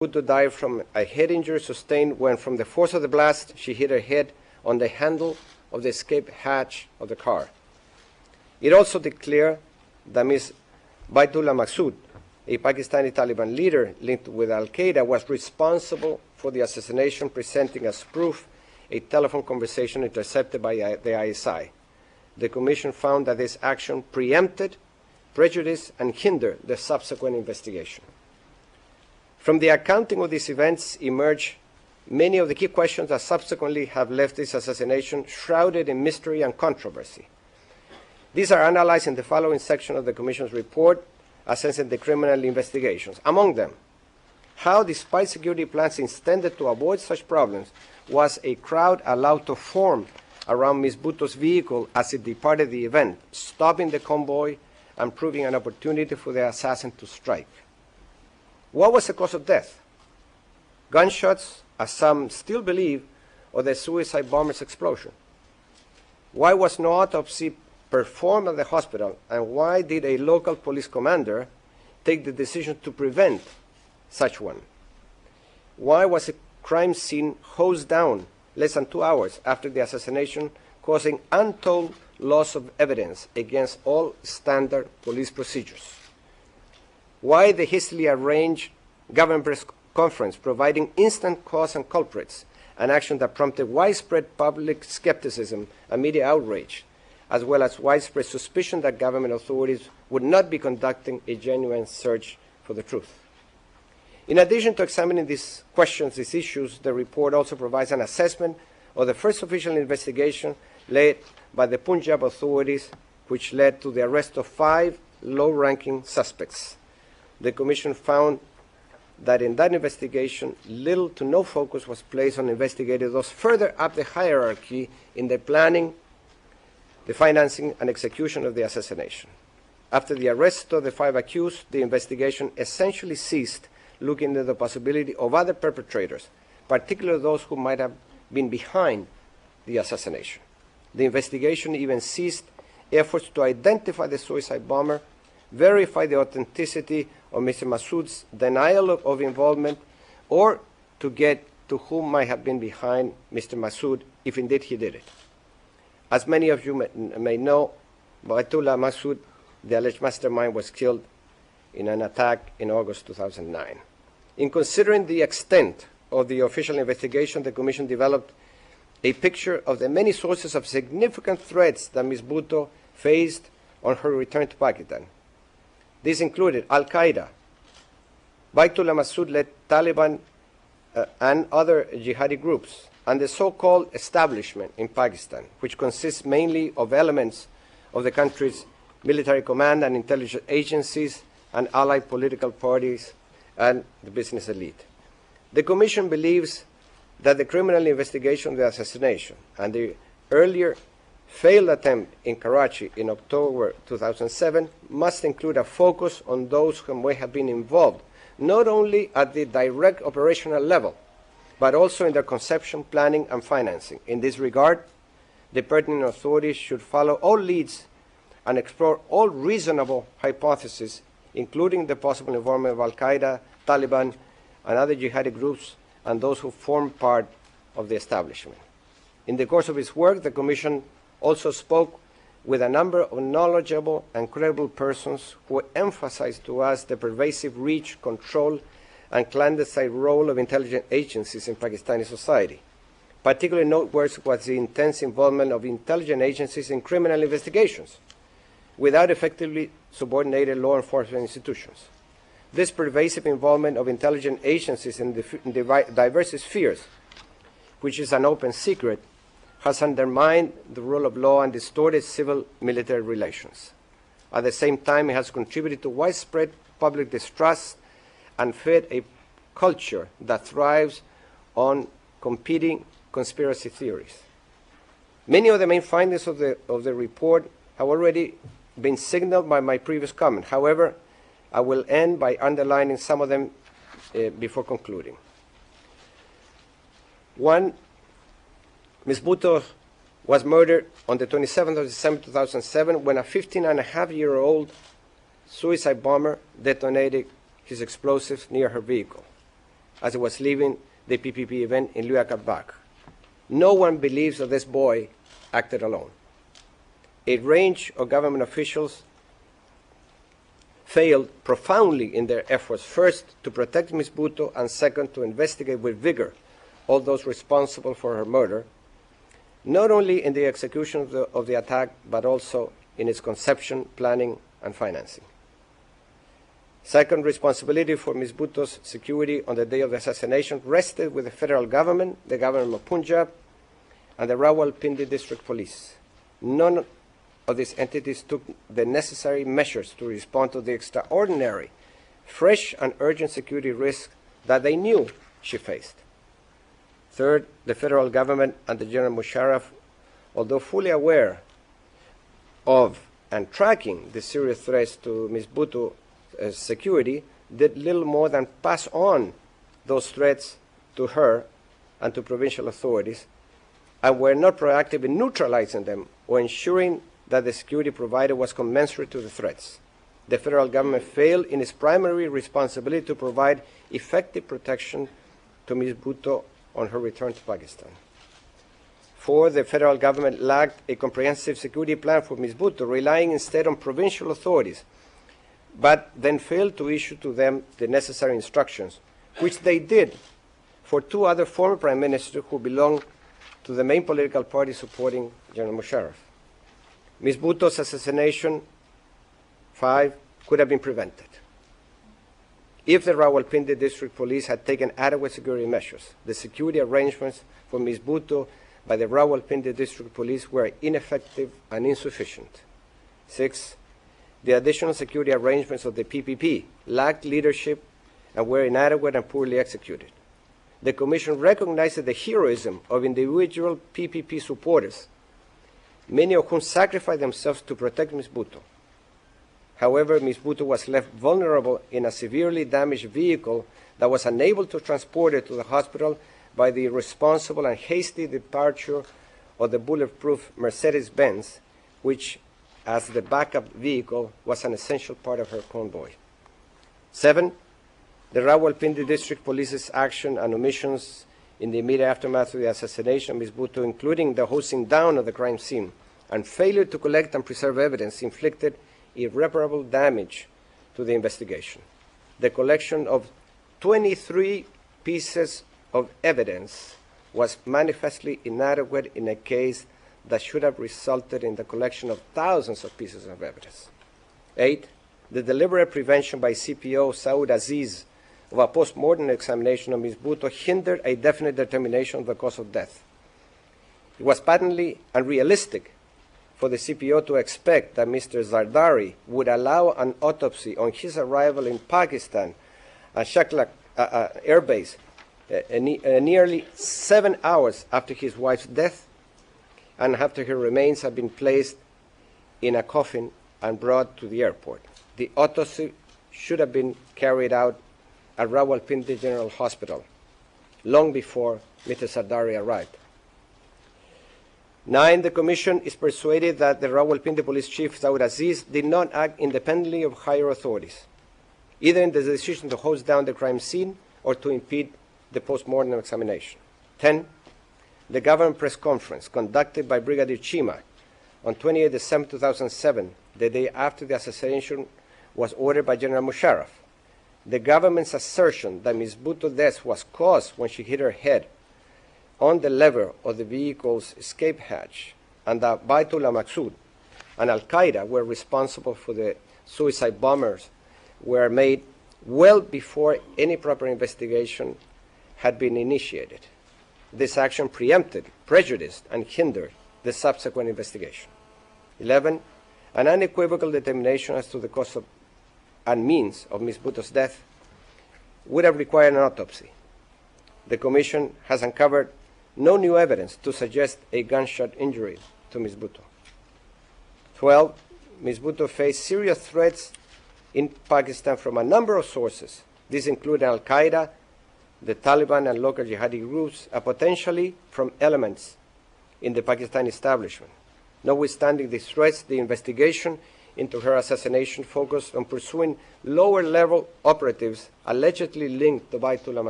Bhutto died from a head injury sustained when, from the force of the blast, she hit her head on the handle of the escape hatch of the car. It also declared that Ms. Baitullah Masood, a Pakistani Taliban leader linked with al-Qaeda, was responsible for the assassination, presenting as proof a telephone conversation intercepted by the ISI. The Commission found that this action preempted, prejudiced, and hindered the subsequent investigation. From the accounting of these events emerged many of the key questions that subsequently have left this assassination shrouded in mystery and controversy. These are analyzed in the following section of the Commission's report, assessing the criminal investigations. Among them, how, despite security plans intended to avoid such problems, was a crowd allowed to form around Ms. Bhutto's vehicle as it departed the event, stopping the convoy and proving an opportunity for the assassin to strike. What was the cause of death? Gunshots, as some still believe, or the suicide bomber's explosion? Why was no autopsy performed at the hospital, and why did a local police commander take the decision to prevent such one? Why was a crime scene hosed down less than 2 hours after the assassination, causing untold loss of evidence against all standard police procedures? Why the hastily arranged government press conference providing instant cause and culprits, an action that prompted widespread public skepticism and media outrage, as well as widespread suspicion that government authorities would not be conducting a genuine search for the truth? In addition to examining these questions, these issues, the report also provides an assessment of the first official investigation led by the Punjab authorities, which led to the arrest of 5 low-ranking suspects. The Commission found that in that investigation, little to no focus was placed on investigating those further up the hierarchy in the planning, the financing, and execution of the assassination. After the arrest of the 5 accused, the investigation essentially ceased looking into the possibility of other perpetrators, particularly those who might have been behind the assassination. The investigation even ceased efforts to identify the suicide bomber, verify the authenticity of Mr. Masood's denial of involvement, or to get to whom might have been behind Mr. Masood, if indeed he did it. As many of you may know, Baitullah Masood, the alleged mastermind, was killed in an attack in August 2009. In considering the extent of the official investigation, the Commission developed a picture of the many sources of significant threats that Ms. Bhutto faced on her return to Pakistan. These included al-Qaeda, Baitullah Masood-led Taliban and other jihadi groups, and the so-called establishment in Pakistan, which consists mainly of elements of the country's military command and intelligence agencies and allied political parties and the business elite. The Commission believes that the criminal investigation of the assassination and the earlier failed attempt in Karachi in October 2007 must include a focus on those who may have been involved, not only at the direct operational level, but also in their conception, planning, and financing. In this regard, the pertinent authorities should follow all leads and explore all reasonable hypotheses, including the possible involvement of al-Qaeda, Taliban, and other jihadi groups, and those who form part of the establishment. In the course of its work, the Commission also spoke with a number of knowledgeable and credible persons who emphasized to us the pervasive reach, control, and clandestine role of intelligence agencies in Pakistani society. Particularly noteworthy was the intense involvement of intelligence agencies in criminal investigations without effectively subordinated law enforcement institutions. This pervasive involvement of intelligence agencies in the diverse spheres, which is an open secret, has undermined the rule of law and distorted civil-military relations. At the same time, it has contributed to widespread public distrust and fed a culture that thrives on competing conspiracy theories. Many of the main findings of the report have already been signaled by my previous comment. However, I will end by underlining some of them before concluding. One, Ms. Bhutto was murdered on the 27th of December 2007 when a 15-and-a-half-year-old suicide bomber detonated his explosives near her vehicle. as he was leaving the PPP event in Luakabak. No one believes that this boy acted alone. A range of government officials failed profoundly in their efforts, first, to protect Ms. Bhutto, and second, to investigate with vigor all those responsible for her murder, not only in the execution of the attack, but also in its conception, planning, and financing. Second, responsibility for Ms. Bhutto's security on the day of the assassination rested with the federal government, the government of Punjab, and the Rawalpindi District Police. None of these entities took the necessary measures to respond to the extraordinary, fresh, and urgent security risks that they knew she faced. Third, the federal government and the General Musharraf, although fully aware of and tracking the serious threats to Ms. Bhutto's security, did little more than pass on those threats to her and to provincial authorities, and were not proactive in neutralizing them or ensuring that the security provided was commensurate to the threats. The federal government failed in its primary responsibility to provide effective protection to Ms. Bhutto on her return to Pakistan. Four, the federal government lacked a comprehensive security plan for Ms. Bhutto, relying instead on provincial authorities, but then failed to issue to them the necessary instructions, which they did for two other former prime ministers who belonged to the main political party supporting General Musharraf. Ms. Bhutto's assassination, 5, could have been prevented if the Rawalpindi District Police had taken adequate security measures. The security arrangements for Ms. Bhutto by the Rawalpindi District Police were ineffective and insufficient. 6, the additional security arrangements of the PPP lacked leadership and were inadequate and poorly executed. The Commission recognized the heroism of individual PPP supporters, many of whom sacrificed themselves to protect Ms. Bhutto. However, Ms. Bhutto was left vulnerable in a severely damaged vehicle that was unable to transport her to the hospital by the irresponsible and hasty departure of the bulletproof Mercedes-Benz, which, as the backup vehicle, was an essential part of her convoy. 7, the Rawalpindi District Police's action and omissions in the immediate aftermath of the assassination of Ms. Bhutto, including the hosing down of the crime scene and failure to collect and preserve evidence, inflicted irreparable damage to the investigation. The collection of 23 pieces of evidence was manifestly inadequate in a case that should have resulted in the collection of thousands of pieces of evidence. 8, the deliberate prevention by CPO Saud Aziz of a post-mortem examination of Ms. Bhutto hindered a definite determination of the cause of death. It was patently unrealistic for the CPO to expect that Mr. Zardari would allow an autopsy on his arrival in Pakistan at Shaklak Air Base nearly 7 hours after his wife's death and after her remains had been placed in a coffin and brought to the airport. The autopsy should have been carried out at Rawalpindi General Hospital long before Mr. Zardari arrived. 9, the Commission is persuaded that the Rawalpindi Police Chief, Saud Aziz, did not act independently of higher authorities, either in the decision to hose down the crime scene or to impede the post-mortem examination. 10, the government press conference conducted by Brigadier Chima on 28 December 2007, the day after the assassination, was ordered by General Musharraf. The government's assertion that Ms. Bhutto's death was caused when she hit her head on the lever of the vehicle's escape hatch and that Baitullah Maqsood and Al-Qaeda were responsible for the suicide bombers were made well before any proper investigation had been initiated. This action preempted, prejudiced, and hindered the subsequent investigation. 11, an unequivocal determination as to the cause of and means of Ms. Bhutto's death would have required an autopsy. The Commission has uncovered no new evidence to suggest a gunshot injury to Ms. Bhutto. 12, Ms. Bhutto faced serious threats in Pakistan from a number of sources. These include Al-Qaeda, the Taliban, and local jihadi groups, and potentially from elements in the Pakistani establishment. Notwithstanding these threats, the investigation into her assassination focused on pursuing lower-level operatives allegedly linked to Baitullah